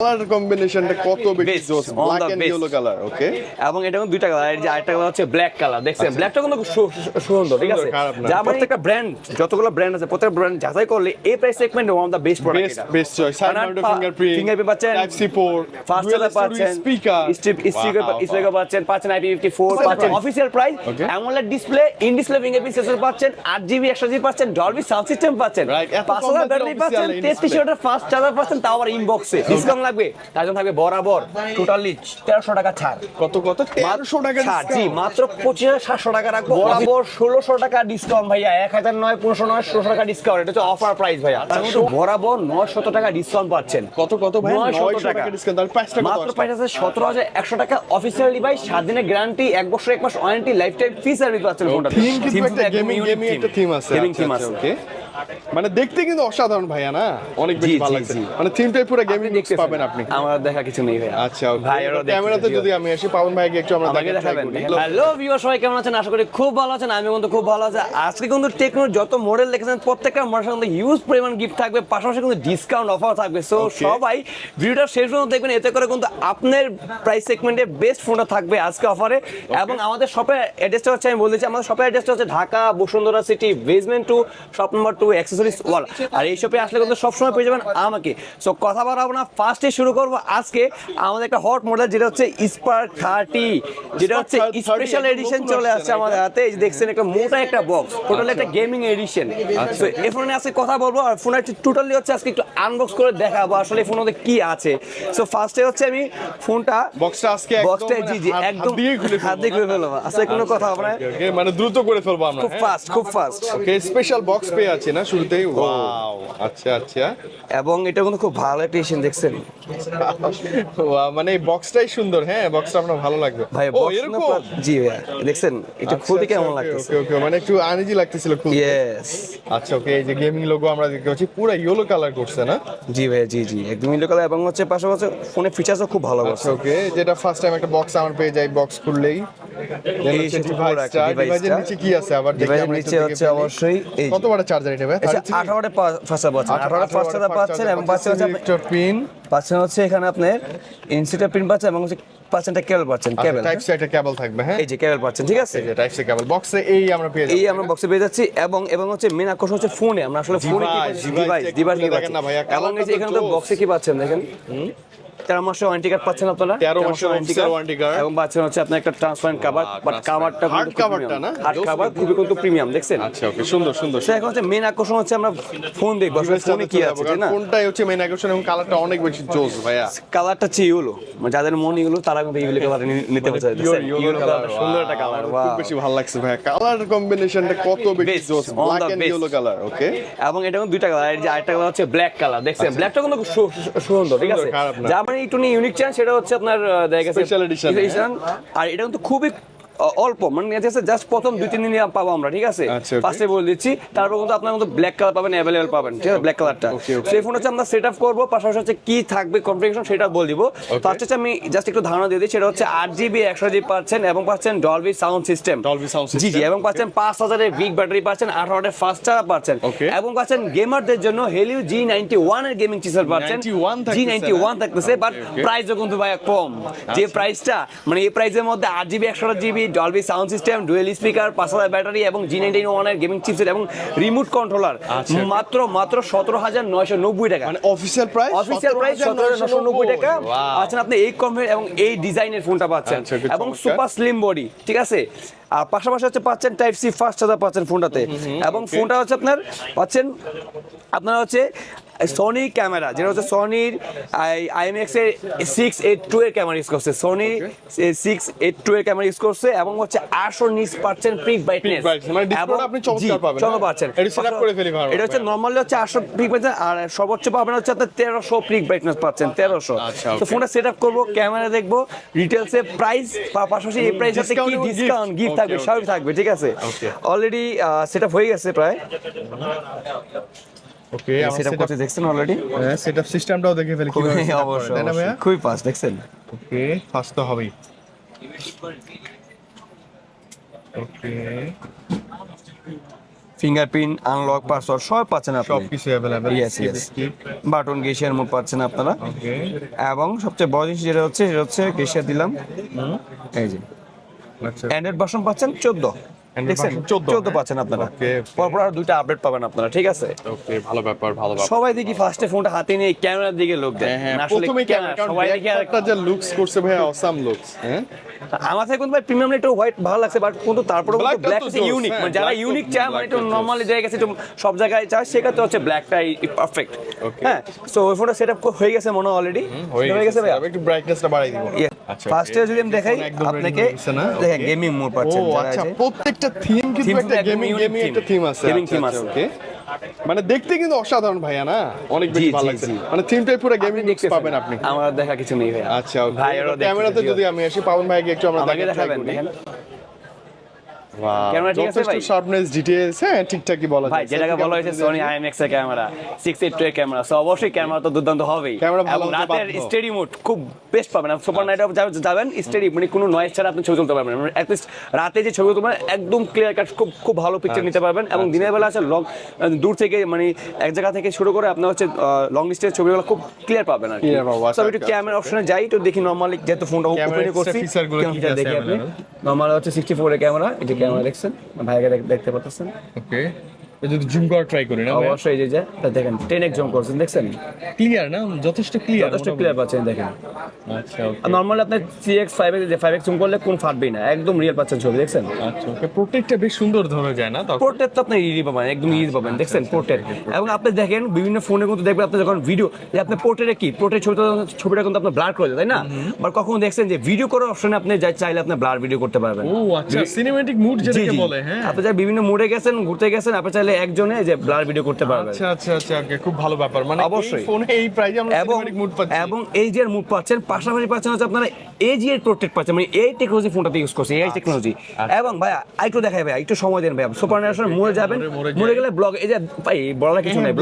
Colour কম্বিনেশনটা কত বেশি জোস, ব্ল্যাক এন্ড ইয়েলো কালার। ওকে, এবং এটা কিন্তু দুইটা কালার, এই যে আরেকটা কালার হচ্ছে ব্ল্যাক কালার, দেখছেন ব্ল্যাকটা কিন্তু সুন্দর, ঠিক আছে। যা প্রত্যেকটা ব্র্যান্ড, যতগুলো ব্র্যান্ড আছে প্রত্যেক ব্র্যান্ড যাচাই করলে এই প্রাইস সেগমেন্টে one of the best product, এটা best choice. Side mounted fingerprint পাচ্ছেন, type C port, fast charger পাচ্ছেন, স্পিকার পাচ্ছেন IP54 পাচ্ছেন। Official price AMOLED display, in display fingerprint sensor পাচ্ছেন, 8GB 100GB পাচ্ছেন, ডলবি সাউন্ড সিস্টেম পাচ্ছেন, 5000 battery পাচ্ছেন, 33 ওয়াটের ফাস্ট চার্জার পাচ্ছেন, তাও আবার ইনবক্সে। ডিসকাউন্ট লাগবে তার জন্য থাকবে বরাবর টোটালি 1300 টাকা ছাড়। কত 1300 টাকা ছাড়, জি মাত্র 25700 টাকা রাখবো। বরাবর 1600 টাকা ডিসকাউন্ট ভাইয়া, 1000 নয় 1500 নয় 1600 টাকা ডিসকাউন্ট, এটা হচ্ছে অফার প্রাইস ভাইয়া। তার মধ্যে বরাবর 900 টাকা ডিসকাউন্ট পাচ্ছেন। কত ভাই? 900 টাকা ডিসকাউন্ট, তার প্রাইসটা মাত্র প্রাইস আছে 17100 টাকা। অফিশিয়াল ডিভাইস, 7 দিনের গ্যারান্টি, 1 বছর 1 মাস warranty, life time free service পাচ্ছেন। ফোনটা থিম কিন্তু একটা গেমিং একটা থিম আছে। গেমিং থিম আছে। ওকে, মানে দেখতে কিন্তু অসাধারণ ভাইয়া, না অনেক বেশি ভালো লাগছে। মানে থিমটাই পুরো গেমিং লুকস পাবেন আপনি। আমার দেখা কিছু নেই ভাই। আচ্ছা ভাই, ক্যামেরাতে যদি আমি আসি, পাবন ভাইকে একটু আমরা দেখাবেন। হ্যালো ভিউয়ার, সবাই কেমন আছেন? আশা করি খুব ভালো আছেন। আমি কিন্তু খুব ভালো আছি। আজকে কিন্তু টেকনোর যত মডেল দেখেছেন প্রত্যেকটা মডেলের মধ্যে হিউজ পরিমাণ গিফট থাকবে, পাশাপাশি কিন্তু ডিসকাউন্ট অফার থাকবে। সো সবাই ভিডিওটা শেষ পর্যন্ত দেখবেন, এতে করে কিন্তু আপনার প্রাইস সেগমেন্টে বেস্ট ফোনটা থাকবে আজকে অফারে। এবং আমাদের শপের অ্যাড্রেসটা হচ্ছে, আমি বলতেছি আমাদের শপের অ্যাড্রেসটা হচ্ছে Dhaka Bashundhara city, basement 2, shop number 2, accessories wall. আর এই শপে আসলে কিন্তু সবসময় পেয়ে যাবেন আমাকে। সো কথা বাড়াবো না, ফার্স্টে শুরু করবো আজকে আমাদের একটা হট মডেল, যেটা হচ্ছে স্পার্ক 30, যেটা হচ্ছে স্পেশাল এডিশন চলে আসছে আমাদের হাতে। এই যে দেখছেন একটা মোটা একটা বক্স, টোটাল একটা গেমিং এডিশন। সো এই ফোনে আজকে কথা বলবো, আর ফোনটা টোটালি হচ্ছে আজকে একটু আনবক্স করে দেখাবো আসলে এই ফোনের মধ্যে কি আছে। সো ফার্স্টে হচ্ছে আমি ফোনটা বক্সটা জি একদম হাত দিয়ে খুলে ফেলবো। আজকে কোনো কথা হবে না, মানে দ্রুত করে ফেলবো আমরা, খুব ফাস্ট। ওকে, স্পেশাল বক্স পেয়ে আছে না শুরুতেই? ওয়াও, আচ্ছা। এবং এটা কিন্তু খুব ভালো একটা এডিশন, দেখছেন? মানে এই বক্সটাই সুন্দর। হ্যাঁ, বক্সটা আপনার ভালো লাগবে ভাই। এরকম জি ভাই, দেখছেন এটা খুলতে কেমন লাগতেছে? ওকে, মানে একটু আনইজি লাগতেছিল খুলতে। ইয়েস। আচ্ছা, ওকে, এই যে গেমিং লোগো আমরা দেখতে পাচ্ছি, পুরো ইয়েলো কালার করছে না? জি ভাই, জি একদম ইয়েলো কালার, এবং হচ্ছে পাশাপাশি ফোনের ফিচারসও খুব ভালো করছে। ওকে, যেটা ফার্স্ট টাইম একটা বক্স আমার পেয়ে যাই, বক্স খুললেই ডিভাইসের নিচে কি আছে আবার দেখি আমরা। নিচে হচ্ছে অবশ্যই এই কত ওয়াটের চার্জার এটা ভাই? 18 ওয়াটের ফাস্ট চার্জার, 18 ওয়াটের ফাস্ট চার্জার পাচ্ছেন, এবং পাচ্ছেন হচ্ছে পিন পাচ্ছেন হচ্ছে এখানে আপনার ইনসিটা পিন পাচ্ছেন, এবং হচ্ছে পাচ্ছেন একটা কেবল পাচ্ছেন, কেবল টাইপ সি একটা কেবল থাকবে। হ্যাঁ, এই যে কেবল পাচ্ছেন, ঠিক আছে? এই যে টাইপ সি কেবল বক্সে এই আমরা পেয়ে যাচ্ছি, এই আমরা বক্সে পেয়ে যাচ্ছি। এবং হচ্ছে মেন আকর্ষণ হচ্ছে ফোনে, আমরা আসলে ফোনে কি ডিভাইস দেখেন না ভাইয়া। এবং এই যে এখানে তো বক্সে কি পাচ্ছেন দেখেন, 13 মাসের ওয়ারেন্টি কার্ড পাচ্ছেন আপনারা, 13 মাসের ওয়ারেন্টি কার্ড, এবং পাচ্ছেন হচ্ছে আপনার একটা ট্রান্সপারেন্ট কভার, বাট কভারটা হার্ড কভারটা না, হার্ড কভার খুবই কিন্তু প্রিমিয়াম, দেখছেন? আচ্ছা, ওকে, সুন্দর। সো এখন হচ্ছে মেন আকর্ষণ হচ্ছে আমরা ফোন দেখব, আসলে ফোনে কি আছে, তাই না? ফোনটাই হচ্ছে মেন আকর্ষণ, এবং কালারটা অনেক বেশি জোস ভাইয়া। কালারটা চেয়ে হলো, মানে যাদের মন ইগুলো তারা কিন্তু ইগুলো কালার নিতে পারছে। ইয়েলো কালার, সুন্দর একটা কালার, খুব বেশি ভালো লাগছে ভাইয়া। কালার কম্বিনেশনটা কত বেশি জোস, ব্ল্যাক এন্ড ইয়েলো কালার। ওকে, এবং এটা কিন্তু দুইটা কালার, এই যে আরেকটা কালার হচ্ছে ব্ল্যাক কালার, দেখছেন ব্ল্যাকটা কিন্তু সুন্দর, ঠিক আছে? যা মানে একটু ইউনিক চান সেটা হচ্ছে আপনার দেখা গেছে স্পেশাল এডিশন। আর এটা কিন্তু খুবই অল্প, মানে জাস্ট প্রথম 2-3 দিন পাবো আমরা, ঠিক আছে? ফার্স্টে বলে দিচ্ছি, তারপর কিন্তু আপনার মতো ব্ল্যাক কালার পাবেন, অ্যাভেলেবল পাবেন, ঠিক আছে? ব্ল্যাক কালারটা সেই ফোন হচ্ছে আমরা সেট আপ করবো, পাশাপাশি হচ্ছে কি থাকবে কনফিগারেশন সেটা বলে দিব। ফার্স্ট হচ্ছে আমি জাস্ট একটু ধারণা দিয়ে দিই, সেটা হচ্ছে 8GB 100GB পাচ্ছেন, এবং পাচ্ছেন ডলবি সাউন্ড সিস্টেম, জি, এবং পাচ্ছেন 5000 এর বিগ ব্যাটারি পাচ্ছেন, 18 ওয়াটের ফাস্ট চার্জার পাচ্ছেন, এবং পাচ্ছেন গেমারদের জন্য হেলিও G91 এর গেমিং চিপসেট পাচ্ছেন। G91 থাকতেছে, বাট প্রাইসও কিন্তু ভাই কম। যে প্রাইসটা, মানে এই প্রাইসের মধ্যে 8GB 128GB Dolby sound system, dual speaker, 5000 battery, এবং G91 এর গেমিং চিপসেট, এবং রিমোট কন্ট্রোলার, মাত্র 17990 টাকা। মানে অফিশিয়াল প্রাইস 17990 টাকা আচ্ছা, আপনি এই কমফোর্ট এবং এই ডিজাইনের ফোনটা পাচ্ছেন, এবং সুপার স্লিম বডি, ঠিক আছে? আর পাশাপাশি হচ্ছে পাচ্ছেন টাইপ সি ফাস্ট চার্জার পাচ্ছেন ফোনটাতে, এবং ফোনটা হচ্ছে আপনার হচ্ছে সনি ক্যামেরা, যেটা হচ্ছে সনির IMX এর 682 এর ক্যামেরা ইউজ করছে, সনি 682 এর ক্যামেরা ইউজ করছে, এবং হচ্ছে 800 নিটস পাচ্ছেন পিক ব্রাইটনেস, মানে ডিসপ্লেটা আপনি চমৎকার পাবেন, চমৎকার পাচ্ছেন। এটা সেটআপ করে ফেলি ভাই। এটা হচ্ছে নরমালি হচ্ছে 800 পিক ব্রাইটনেস, আর সর্বোচ্চ পাবেন হচ্ছে আপনার 1300 পিক ব্রাইটনেস পাচ্ছেন, 1300। তো ফোনটা সেটআপ করব, ক্যামেরা দেখব, ডিটেইলসে প্রাইস, পাশাপাশি এই প্রাইস সাথে কি ডিসকাউন্ট গিফট থাকবে, সবই থাকবে, ঠিক আছে? অলরেডি সেটআপ হয়ে গেছে প্রায়। ওকে, আমরা সেটআপ করতে দেখছেন অলরেডি, হ্যাঁ, সেটআপ সিস্টেমটাও দেখে ফেলি কিভাবে সেটআপ করে, তাই না ভাইয়া? খুবই ফাস্ট, দেখছেন? ওকে, ফাস্ট তো হবেই। ওকে, ফিঙ্গারপ্রিন্ট, আনলক, পাসওয়ার্ড সব পাচ্ছেন আপনি। সবকিছু available. Yes yes. Button gesture mode পাচ্ছেন আপনারা। ওকে। এবং সবচেয়ে বড় জিনিস যেটা হচ্ছে গেশিয়া দিলাম। এই যে আচ্ছা। অ্যান্ড্রয়েড ভার্সন পাচ্ছেন 14। দেখছেন 14 পাচ্ছেন আপনারা। ওকে। পরপর আর দুইটা আপডেট পাবেন আপনারা, ঠিক আছে? ওকে, ভালো ব্যাপার, ভালো ব্যাপার। সবাই দেখি ফার্স্টে ফোনটা হাতে নিয়ে ক্যামেরার দিকে লোক দেয়। আসলে প্রথমে ক্যামেরা সবাই দেখি আর একটা যে লুকস করছে ভাই, অসাম লুকস। হ্যাঁ, আমার থেকে কিন্তু ভাই প্রিমিয়াম একটু হোয়াইট ভালো লাগছে, বাট কিন্তু তারপরে Black টা ব্ল্যাক তো হচ্ছে জোস, ইউনিক, হ্যাঁ, মানে যারা black ইউনিক তো- চায়, black মানে একটু টা জোস। নরমালি জায়গায় গেছে, একটু সব জায়গায় চায়, সেক্ষেত্রে হচ্ছে ব্ল্যাকটাই পারফেক্ট। Okay. হ্যাঁ, সো ওই ফোনটা সেটআপ হয়ে গেছে মনে অলরেডি হয়ে গেছে ভাই। একটু ব্রাইটনেসটা বাড়াই দিব। আচ্ছা, ফার্স্টে যদি আমি দেখাই ফোন একদম ready আপনাকে, হয়ে গেছে না? দেখেন Okay. গেমিং মোড পাচ্ছেন। ও যারা আচ্ছা, আছে প্রত্যেকটা থিম কিন্তু Theme একটা একদম গেমিং unique একটা থিম আছে। Gaming theme আচ্ছা, আছে। ওকে। মানে দেখতে কিন্তু অসাধারণ ভাইয়া না, অনেক জি, বেশি ভালো জি, লাগছে। জি। মানে থিমটাই পুরো আপনি গেমিং লুকস দেখতেছেন, পাবেন আপনি। আমার দেখা কিছু নেই ভাই। আচ্ছা, ওকে। ভাইয়েরও দেখতেছে, ক্যামেরাতে যদি আমি আসি, পাবন ভাইকে একটু আমরা আমাকে দেখাতে try দেখাবেন, করি। দেখেন Wow, ক্যামেরা ঠিক আছে যথেষ্ট ভাই? শার্পনেস, ডিটেইলস, হ্যাঁ ঠিকঠাকই বলা যায়। ভাই যেটাকে বলা হয়েছে সোনি IMX এর ক্যামেরা, 682 এর ক্যামেরা, সো অবশ্যই ক্যামেরা তো দুর্দান্ত হবেই। ক্যামেরা ভালো এবং হতে রাতের বাধ্য। স্টেডি মোড খুব বেস্ট পাবেন। সুপার নাইট অফ যাবেন স্টেডি, মানে কোনো নয়েজ ছাড়া আপনি ছবি তুলতে পারবেন। অ্যাটলিস্ট রাতে যে ছবি তুলবেন একদম ক্লিয়ার কাট, খুব ভালো পিকচার নিতে পারবেন। এবং দিনের বেলা আছে লং, দূর থেকে মানে এক জায়গা থেকে শুরু করে আপনার হচ্ছে লং ডিস্টেন্স ছবিগুলো খুব ক্লিয়ার পাবেন আর কি। Clear পাবো, সো একটু ক্যামেরা অপশনে যাই, তো দেখি নরমালি যেহেতু ফোনটা ক্যামেরার ওপেন করছি, feature গুলো কি কি আছে দেখি আপনি available? নরমাল হচ্ছে 64 এর ক্যামেরা, এই যে ক্যামেরা দেখছেন, ভাইকে দেখতে পাচ্ছেন। ওকে, যদি জুম করা ট্রাই করি না, অবশ্যই এই যে তা দেখেন 10x জুম করছেন, দেখছেন ক্লিয়ার না, যথেষ্ট ক্লিয়ার। যথেষ্ট ক্লিয়ার পাচ্ছেন দেখেন। আচ্ছা, ওকে। নরমালি আপনার 3x 5x যে 5x জুম করলে কোন ফাটবেই না, একদম রিয়েল পাচ্ছেন ছবি, দেখছেন। আচ্ছা, ওকে। প্রত্যেকটা বেশ সুন্দর ধরা যায় না তখন? পোর্ট্রেট তো আপনি ইজি পাবেন, একদম ইজি পাবেন, দেখছেন পোর্ট্রেট। এবং আপনি দেখেন বিভিন্ন ফোনে কিন্তু দেখবেন আপনি যখন ভিডিও, যে আপনি পোর্ট্রেটে কি পোর্ট্রেট ছবিটা কিন্তু আপনার ব্লার করে দেয়, তাই না? বাট কখনো দেখছেন যে ভিডিও করার অপশনে আপনি চাইলে আপনি ব্লার ভিডিও করতে পারবেন। ও আচ্ছা, সিনেম্যাটিক মুড জি, যেটাকে জি। বলে, হ্যাঁ। আপনি যা বিভিন্ন মোডে গেছেন, ঘুরতে গেছেন, আপনি চাইলে একজনে যে ব্লার ভিডিও করতে পারবেন। আচ্ছা আচ্ছা আচ্ছা, ওকে, খুব ভালো ব্যাপার। মানে অবশ্যই। এই ফোনে এই প্রাইসে আমরা এবং সিনেম্যাটিক মুড পাচ্ছি। এবং এই যে মুড পাচ্ছেন, পাশাপাশি পাচ্ছেন হচ্ছে আপনারা এজি এর প্রোটেক্ট পাচ্ছেন, মানে এই টেকনোলজি ফোনটাতে ইউজ করছে, এই টেকনোলজি। এবং ভাইয়া একটু দেখাই ভাইয়া, একটু সময় দেন ভাইয়া, সুপার ন্যাশনাল মোড়ে যাবেন, মোড়ে মোড়ে গেলে ব্লগ, এই যে ভাই বলার কিছু নাই।